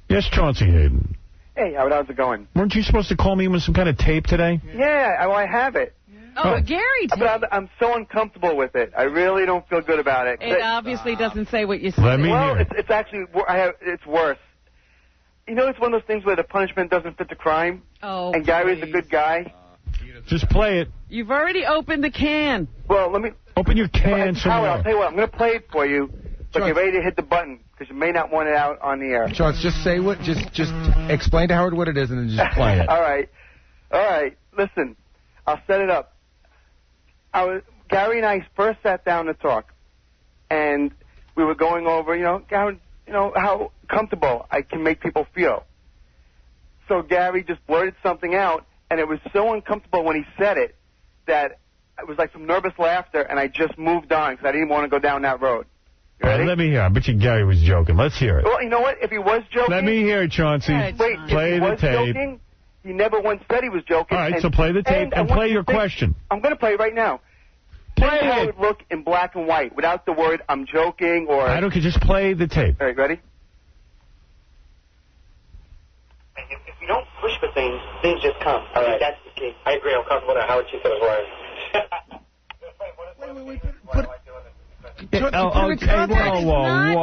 Yes, Chauncey Hayden. Hey, how's it going? Weren't you supposed to call me with some kind of tape today? Yeah, I have it. Oh, Gary tape. But I'm so uncomfortable with it. I really don't feel good about it. It obviously doesn't say what you said. Let me hear it. It's actually, it's worse. You know, it's one of those things where the punishment doesn't fit the crime. Oh, and Gary's a good guy. Just play it. You've already opened the can. Well, let me... Open your can somewhere. I'll tell you what, I'm going to play it for you, but get ready to hit the button, because you may not want it out on the air. Chaunce, just say what, just explain to Howard what it is and then just play it. All right. Listen, I'll set it up. Gary and I first sat down to talk, and we were going over, Gary, how comfortable I can make people feel. So Gary just blurted something out, and it was so uncomfortable when he said it that it was like some nervous laughter, and I just moved on because I didn't want to go down that road. You ready? Let me hear. I bet you Gary was joking. Let's hear it. Well, you know what? If he was joking... Let me hear it, Chauncey. Wait, play if he the was tape. Joking, he never once said he was joking. All right, so play the tape and play your question. I'm going to play it right now. Play how it would look in black and white without the word I'm joking or... I don't care. Just play the tape. All right, ready? If you don't push for things, things just come. All right. That's the key. I agree. I'm comfortable with Howard Chief was right. Wait. Whoa.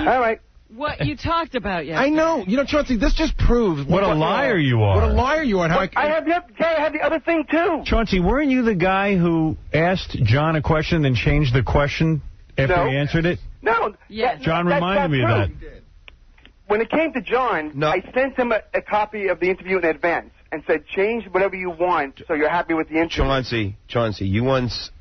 All right. What you talked about yesterday. I know. Chauncey, this just proves what a liar you are. What a liar you are. I have the other thing, too. Chauncey, weren't you the guy who asked John a question and then changed the question after he answered it? No. Yes. John reminded me of that. When it came to John, I sent him a copy of the interview in advance and said, change whatever you want so you're happy with the interview. Chauncey, you once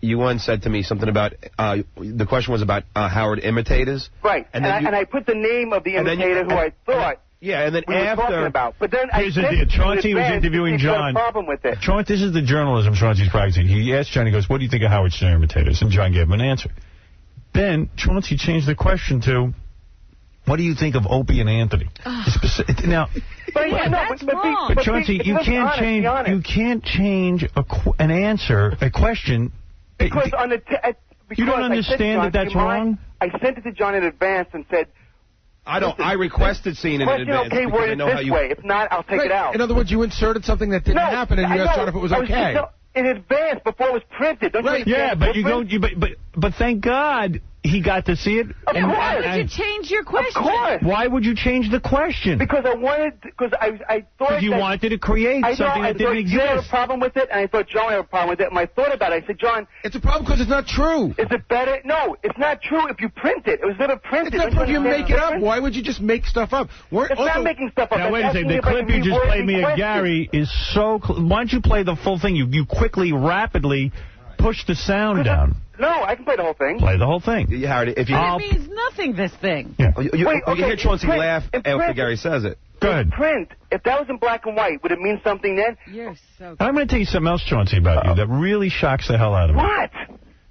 said to me something about, the question was about Howard imitators. Right, and I put the name of the imitator who I thought and then we were talking about. But then here's the deal. Chauncey was interviewing John. Problem with it. Chauncey, this is the journalism Chauncey's practicing. He asked John, he goes, what do you think of Howard Stern imitators? And John gave him an answer. Then Chauncey changed the question to, what do you think of Opie and Anthony? Now, that's wrong. But Chauncey, you can't change an answer, a question. Because you don't understand that that's wrong? I sent it to John in advance and said, I requested seeing it in advance. Okay, word it this way. If not, I'll take it out. In other words, you inserted something that didn't happen, and you asked John if it was okay. In advance, before it was printed. Don't you understand? But thank God he got to see it. Why would you change your question? Of course. Why would you change the question? Because I thought you wanted to create something that didn't exist. You had a problem with it, and I thought John had a problem with it. And I thought about it. I said, John, it's a problem because it's not true. Is it better? No, it's not true if you print it. It was never printed. It's not true if you make it up. Why would you just make stuff up? It's not making stuff up. Now, wait a second. The clip you just played me of Gary is so... Why don't you play the full thing? You quickly, rapidly push the sound down. No, I can play the whole thing. Play the whole thing. Howard, if you... It means nothing, this thing. Yeah. You hear Chauncey laugh after Gary says it. Go ahead. Print. If that was in black and white, would it mean something then? You're so... I'm going to tell you something else, Chauncey, about you that really shocks the hell out of me. What?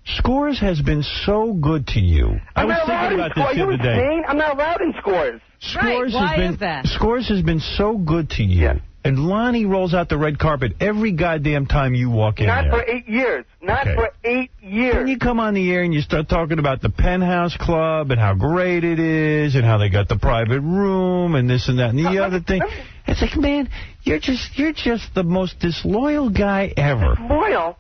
Scores has been so good to you. I was thinking about this the other day. I'm not allowed in Scores. Scores has been so good to you. Yeah. And Lonnie rolls out the red carpet every goddamn time you walk in there. Not for 8 years. For 8 years. Then you come on the air and you start talking about the Penthouse Club and how great it is and how they got the private room and this and that and the other thing. It's like, man, you're just the most disloyal guy ever. Loyal?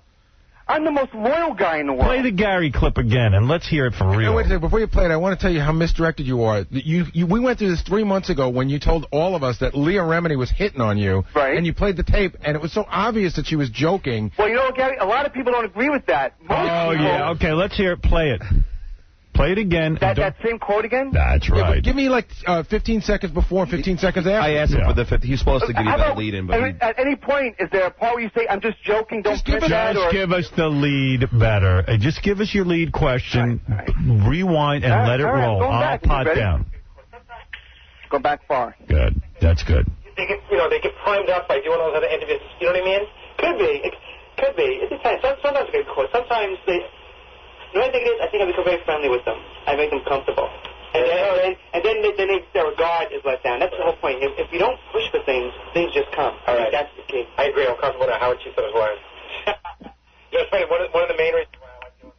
I'm the most loyal guy in the world. Play the Gary clip again, and let's hear it for real. Wait a second. Before you play it, I want to tell you how misdirected you are. We went through this 3 months ago when you told all of us that Leah Remini was hitting on you. Right. And you played the tape, and it was so obvious that she was joking. Well, you know what, Gary? A lot of people don't agree with that. Yeah. Okay, let's hear it. Play it. Play it again. That same quote again? That's right. Yeah, give me like 15 seconds before, 15 seconds after. I asked him for the 50. He's supposed to give you that lead in. But at any point, is there a part where you say, I'm just joking, don't print that? Just give us the lead better. Just give us your lead question, rewind, and let it roll. I'll pot down. Go back far. Good. That's good. They get primed up by doing all those other interviews. You know what I mean? Could be. It could be. It depends. Sometimes they get caught. Sometimes they... You know what I think it is? I think I become very friendly with them. I make them comfortable. And then their guard is let down. That's the whole point. If you don't push for things, things just come. All right. That's the key. I agree. I'm comfortable with Howard Chief as well. You know, it's funny. One of the main reasons why I like doing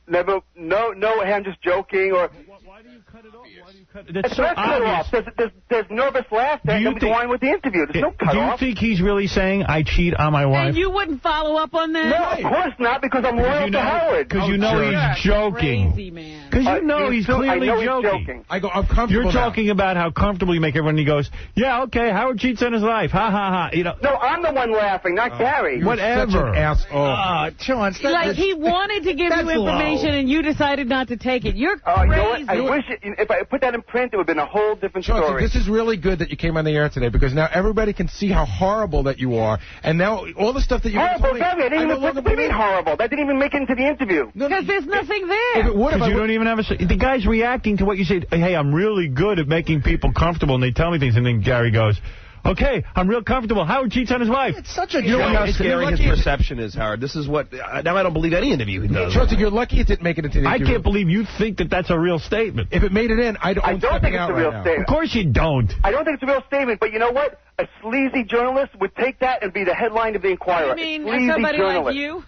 this. No, I'm just joking. Or why do you cut it off? Why do you cut That's so not cut off. obvious. There's nervous laughter, and then we go on with the interview. There's no cut Do you off. think he's really saying I cheat on my wife? And you wouldn't follow up on that? No, of course not, because I'm loyal to Howard. Because you know he's joking. Crazy, man. Because you know he's clearly joking. I'm comfortable. You're talking about how comfortable you make everyone. He goes, yeah, okay, Howard cheats on his wife. Ha, ha, ha. You know. No, I'm the one laughing, not Gary. Whatever. Such an asshole. Chaunce, Like he wanted to give you information and you decided not to take it. You're crazy. You know what? I wish if I put that in print, it would have been a whole different Chauncey, story. this is really good that you came on the air today because now everybody can see how horrible that you are, and now all the stuff that you horrible, Gary. What do you mean horrible? That didn't even make it into the interview. Because there's nothing there. If it would have, you don't even have the guy's reacting to what you say. Hey, I'm really good at making people comfortable, and they tell me things, and then Gary goes, okay, I'm real comfortable. Howard cheats on his wife. It's such a You know how joke. scary his perception is, Howard. This is what... now I don't believe any interview he does. Chauncey, you're lucky it didn't make it into the interview. I can't believe you think that that's a real statement. If it made it in, I don't think it's a real statement. Of course you don't. I don't think it's a real statement, but you know what? A sleazy journalist would take that and be the headline of the Inquirer. You mean sleazy somebody journalist. like you?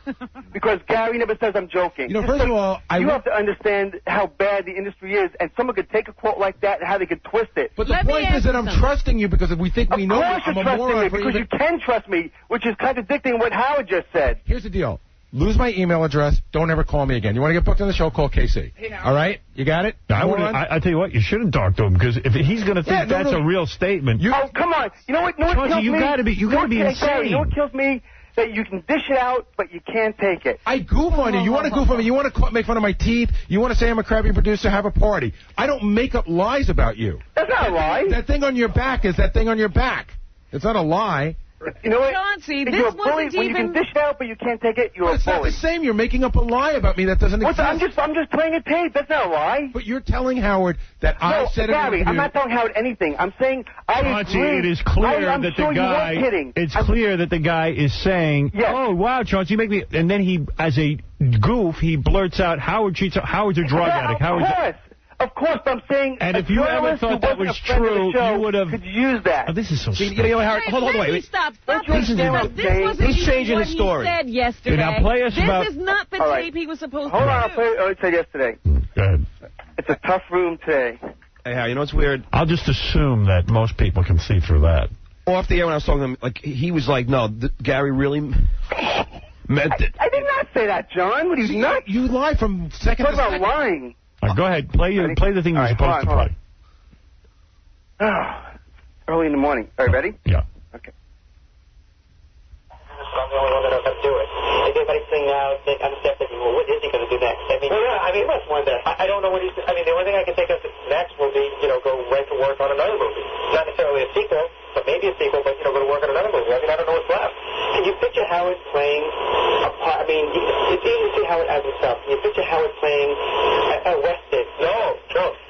Because Gary never says I'm joking. You know, first of all, you have to understand how bad the industry is, and someone could take a quote like that and how they could twist it. But the point is that I'm trusting you because if we think we know you, Of course I'm you're a trusting moron. me, because you can trust me, which is contradicting what Howard just said. Here's the deal. Lose my email address. Don't ever call me again. You want to get booked on the show? Call Casey. All right? You got it? I tell you what, you shouldn't talk to him because if he's going to think that's a real statement. Oh, come on. You know what? Kills you me? got to be insane. You know what kills me? That you can dish it out, but you can't take it. I goof on you. You want to goof on me. You want to make fun of my teeth. You want to say I'm a crappy producer, have a party. I don't make up lies about you. That's not a lie. That thing on your back is that thing on your back. It's not a lie. You know what? Chauncey, this you're a bully. wasn't When you can dish it out, but you can't take it, you're a bully. It's not the same. You're making up a lie about me that doesn't exist. I'm just playing a tape. That's not a lie. But you're telling Howard that I said it. Gary, I'm not telling Howard anything. I'm saying I agree. It is clear I'm that sure the guy. You weren't kidding. It's clear that the guy is saying, "Oh wow, Chauncey, you make me." And then he, as a goof, he blurts out, "Howard cheats. Howard's a drug addict." Of course, but I'm saying. And if you ever thought that was true, you would have. Could use that. Oh, this is so stupid. You know, Howard, hold on, wait. Stop. This wasn't He's changing his story. He said yesterday. Now play us this is not the tape he was supposed to do. Hold on, I'll play what I said yesterday. Go ahead. It's a tough room today. Hey, Howard, you know what's weird? I'll just assume that most people can see through that. Off the air when I was talking to him, like, he was like, no, Gary really meant it. I did not say that, John. What are you nuts? You lie from second to second. What about lying? Go ahead. Play the thing you're supposed to play. Early in the morning. All right, ready? Yeah. Okay. I'm the only one that knows how to do it. If everybody's saying now, I'm thinking, well, what is he going to do next? I mean, you must wonder. I don't know what he's... I mean, the only thing I can think of next will be, go right to work on another movie. Not necessarily a sequel, but maybe a sequel, but, go to work on another movie. I mean, I don't know what's left. Can you picture Howard playing a part? I mean, it's easy to see Howard as himself. Can you picture Howard playing a Weston? No.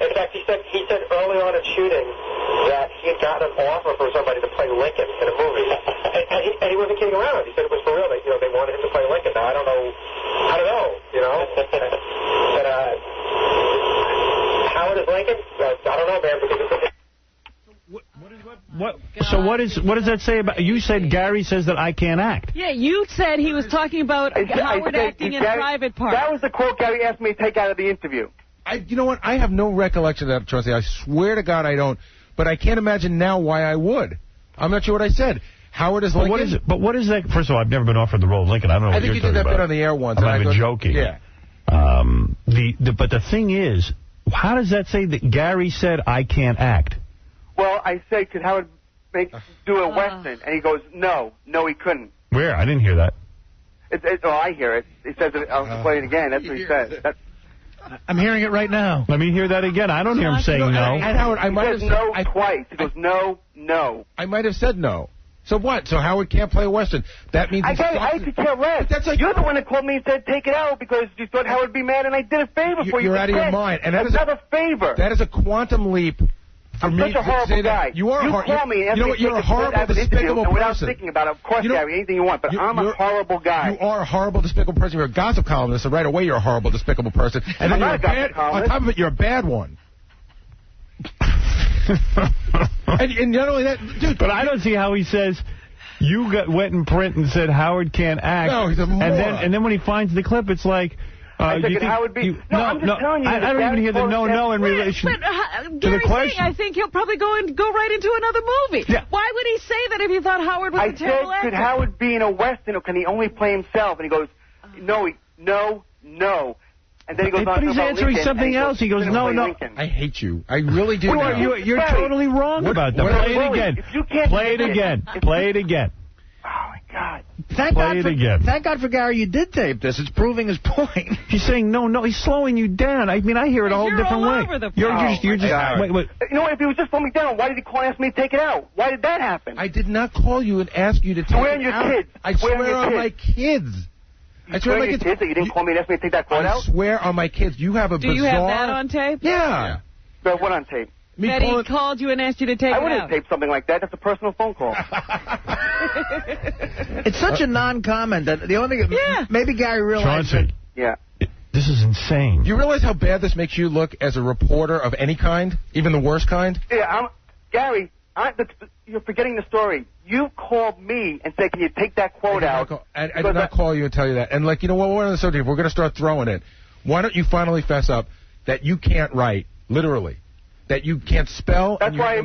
In fact, he said early on in shooting that he had gotten an offer from somebody to play Lincoln in a movie. and he wasn't kidding around. He said it was for real. That, they wanted him to play Lincoln. Now, I don't know. But Howard is Lincoln? I don't know, man, because So what does that say about... You said Gary says that I can't act. Yeah, you said he was talking about Howard acting in private parts. That was the quote Gary asked me to take out of the interview. You know what? I have no recollection of that, Chauncey. I swear to God I don't. But I can't imagine now why I would. I'm not sure what I said. Howard is Lincoln. But what is that? First of all, I've never been offered the role of Lincoln. I don't know what you're talking about. I think you did that bit on the air once. I'm not even joking. Yeah. But the thing is, how does that say that Gary said I can't act? Well, I said, could Howard do a Western? And he goes, no, he couldn't. Where? I didn't hear that. I hear it. He says it. I'll play it again. That's what he said. I'm hearing it right now. Let me hear that again. I don't hear him saying no. And Howard, I might have said no twice. He goes, no. I might have said no. So what? So Howard can't play a Western. That means I could care less. You're the one that called me and said take it out because you thought Howard would be mad, and I did a favor for you. You're out of your mind. And that is another favor. That is a quantum leap. I'm such a horrible guy. You are call me and you're a horrible, despicable person. Without thinking about it, of course, Gary, anything you want, but I'm a horrible guy. You are a horrible, despicable person. You're a gossip columnist, so right away you're a horrible, despicable person. And then on top of it, you're a bad one. and not only that, dude. But I don't see how he says... You went in print and said Howard can't act. No, he's a moron. And then when he finds the clip, it's like, I said, could Howard be... I'm just telling you. I don't even hear the no in relation to the question. I think he'll probably go right into another movie. Yeah. Why would he say that if he thought Howard was a terrible actor? I said, could Howard be in a Western, or can he only play himself? And he goes, no. And then he goes on but he's about answering Lincoln, something else. He goes, no. Lincoln. I hate you. I really do. You're totally wrong about that. Play it again. Play it again. Play it again. Oh, my God. Thank God for Gary you did tape this. It's proving his point. He's saying no. He's slowing you down. I mean, I hear it a whole different way. Over the You're just wait. You know what? If he was just slowing me down, why did he call and ask me to take it out? Why did that happen? I did not call you and ask you to take it out. Swear on your kids. I swear on my kids. I swear on your kids that you didn't call me and ask me to take that quote out? I swear on my kids. You have a bizarre... Do you have that on tape? Yeah. But what on tape? That he called you and asked you to take it out. I wouldn't tape something like that. That's a personal phone call. It's such a non-comment that the only thing... Yeah. Maybe Gary realized... Chauncey. Yeah. This is insane. Do you realize how bad this makes you look as a reporter of any kind? Even the worst kind? Yeah, Gary, you're forgetting the story. You called me and said, can you take that quote out? I did not call you and tell you that. And, you know what? We're on the subject. We're going to start throwing it. Why don't you finally fess up that you can't write, literally, that you can't spell? That's why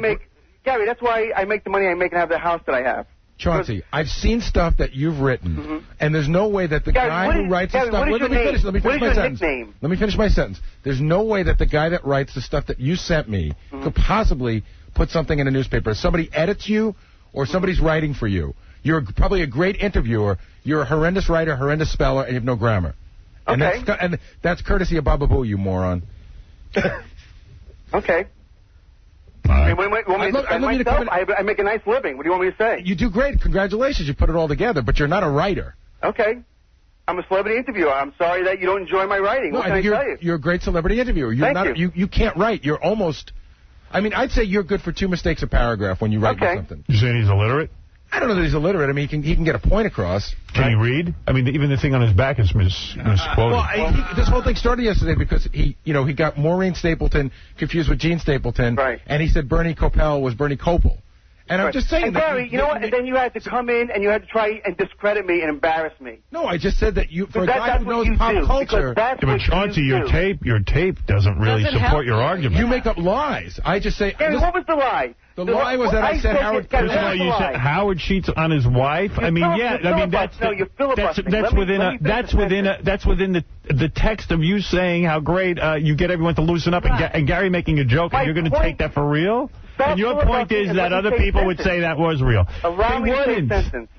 Gary, that's why I make the money I make and have the house that I have. Chauncey, I've seen stuff that you've written, and there's no way that the guy who writes the stuff... Let me finish my sentence. Let me finish my sentence. There's no way that the guy that writes the stuff that you sent me could possibly put something in a newspaper. Somebody edits you, or somebody's writing for you. You're probably a great interviewer. You're a horrendous writer, horrendous speller, and you have no grammar. Okay. And that's courtesy of Baba Boo, you moron. Okay. Right. I make a nice living. What do you want me to say? You do great. Congratulations. You put it all together, but you're not a writer. Okay. I'm a celebrity interviewer. I'm sorry that you don't enjoy my writing. What can I tell you? You're a great celebrity interviewer. Thank you. You can't write. You're almost... I mean, I'd say you're good for 2 mistakes a paragraph when you write something. You saying he's illiterate? I don't know that he's illiterate. I mean, he can get a point across. Can he read? I mean, even the thing on his back is misquoted. Well, this whole thing started yesterday because he got Maureen Stapleton confused with Gene Stapleton. Right. And he said Bernie Kopell was Bernie Kopel. And I'm just saying and Gary, you know what? And then you had to come in and you had to try and discredit me and embarrass me. No, I just said that for a guy who knows pop culture. But Chauncey, your tape doesn't really support your argument. You make up lies. I just say. Gary, what was the lie? The lie was that I said Howard. First of all, you said Howard cheats on his wife. I mean, that's within the text of you saying how great you get everyone to loosen up, and Gary making a joke, and you're going to take that for real. And your point is that other people would say that was real. Allow me to say a sentence.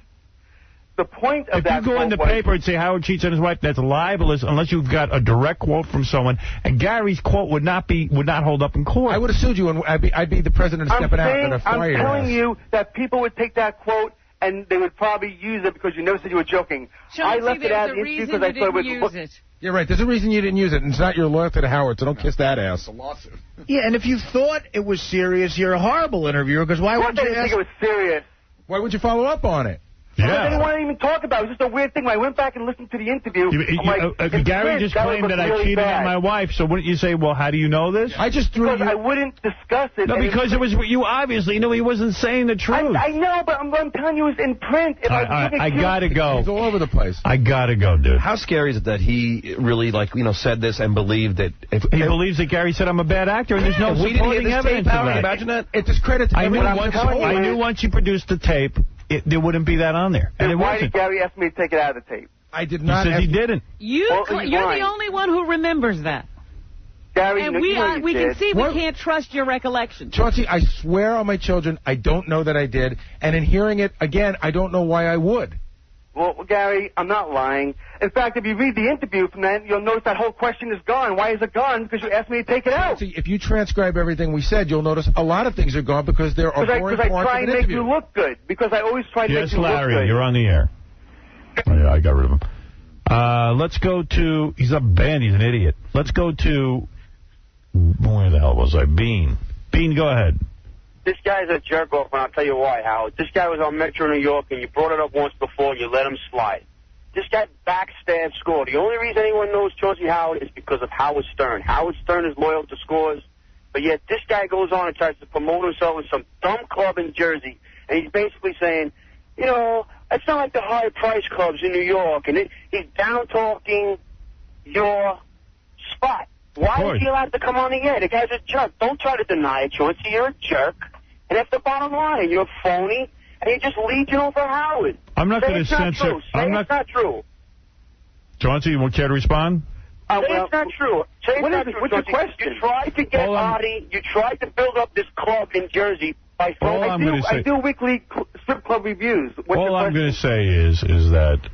The point of that if you go in the paper and say Howard cheats on his wife, that's libelous unless you've got a direct quote from someone. And Gary's quote would not hold up in court. I would have sued you, and I'd be the president stepping out and I'm telling you that people would take that quote and they would probably use it because you never said you were joking. Chauncey, I left it out of the interview because I thought it was... You're right. There's a reason you didn't use it, and it's not your loyalty to Howard, so don't kiss that ass. It's a lawsuit. Yeah, and if you thought it was serious, you're a horrible interviewer, because why would you think it was serious? Why would you follow up on it? I didn't want to even talk about it. It was just a weird thing. When I went back and listened to the interview, Gary just claimed that I cheated on my wife, so wouldn't you say, well, how do you know this? I wouldn't discuss it. No, because it was you obviously knew he wasn't saying the truth. I know, but I'm telling you it was in print. I got to go. He's all over the place. I got to go, dude. How scary is it that he really, said this and believed that... He believes that Gary said I'm a bad actor, and there's no supporting evidence of that. Imagine that. It discredits everyone. I knew once you produced the tape, there wouldn't be that on there. And why did Gary ask me to take it out of the tape? I did not. He says he didn't. You're the only one who remembers that. Gary, and we can see we can't trust your recollection. Chauncey, I swear on my children, I don't know that I did. And in hearing it again, I don't know why I would. Well, Gary, I'm not lying. In fact, if you read the interview from that, you'll notice that whole question is gone. Why is it gone? Because you asked me to take it out. If you transcribe everything we said, you'll notice a lot of things are gone because there are boring parts of an interview. Because I try and make you look good. Because I always try to make you look good. Yes, Larry, you're on the air. Oh, yeah, I got rid of him. Let's go to... He's a band. He's an idiot. Let's go to... Where the hell was I? Bean. Bean, go ahead. This guy's a jerk-off, and I'll tell you why, Howard. This guy was on Metro New York, and you brought it up once before, and you let him slide. This guy backstabs Score. The only reason anyone knows Chauncey Howard is because of Howard Stern. Howard Stern is loyal to Scores, but yet this guy goes on and tries to promote himself in some dumb club in Jersey, and he's basically saying, it's not like the high-price clubs in New York, and he's down-talking your spot. Why is he allowed to come on the air? The guy's a jerk. Don't try to deny it, Chauncey. You're a jerk. And that's the bottom line. You're phony, and you're just leeching over Howard. I'm not going to censor. It's not true. Chauncey, you care to respond? It's not true. What's your question? You tried to get Artie. You tried to build up this club in Jersey by phone. I do weekly strip club reviews. All I'm going to say is that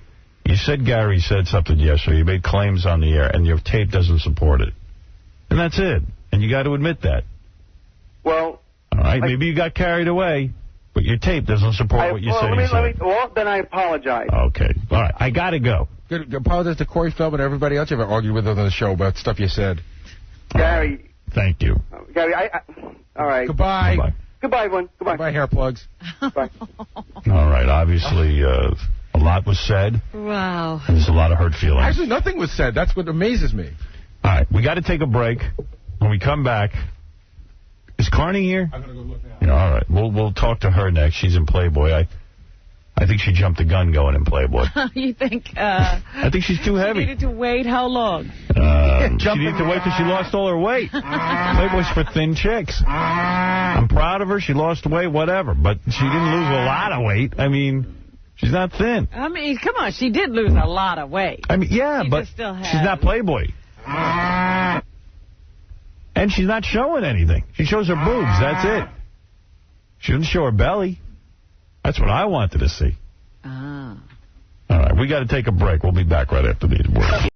you said Gary said something yesterday. You made claims on the air, and your tape doesn't support it. And that's it. And you got to admit that. Well... All right, maybe you got carried away, but your tape doesn't support what you said. Well, then I apologize. Okay. All right, I got to go. Good. Apologize to Corey Feldman and everybody else you ever argued with on the show about stuff you said. Gary. Thank you. Gary, all right. Goodbye. Bye-bye. Goodbye, everyone. Goodbye. Goodbye, hair plugs. Bye. All right, obviously, a lot was said. Wow. There's a lot of hurt feelings. Actually, nothing was said. That's what amazes me. All right, we got to take a break. When we come back, is Carney here? I'm going to go look now. Yeah, all right, we'll talk to her next. She's in Playboy. I think she jumped the gun going in Playboy. You think? I think she's too heavy. She needed to wait how long? She needed to wait till she lost all her weight. Playboy's for thin chicks. I'm proud of her. She lost weight, whatever. But she didn't lose a lot of weight. I mean, she's not thin. I mean, come on. She did lose a lot of weight. I mean, yeah, but she's not Playboy. And she's not showing anything. She shows her boobs. That's it. She doesn't show her belly. That's what I wanted to see. Ah. All right, we got to take a break. We'll be back right after these words.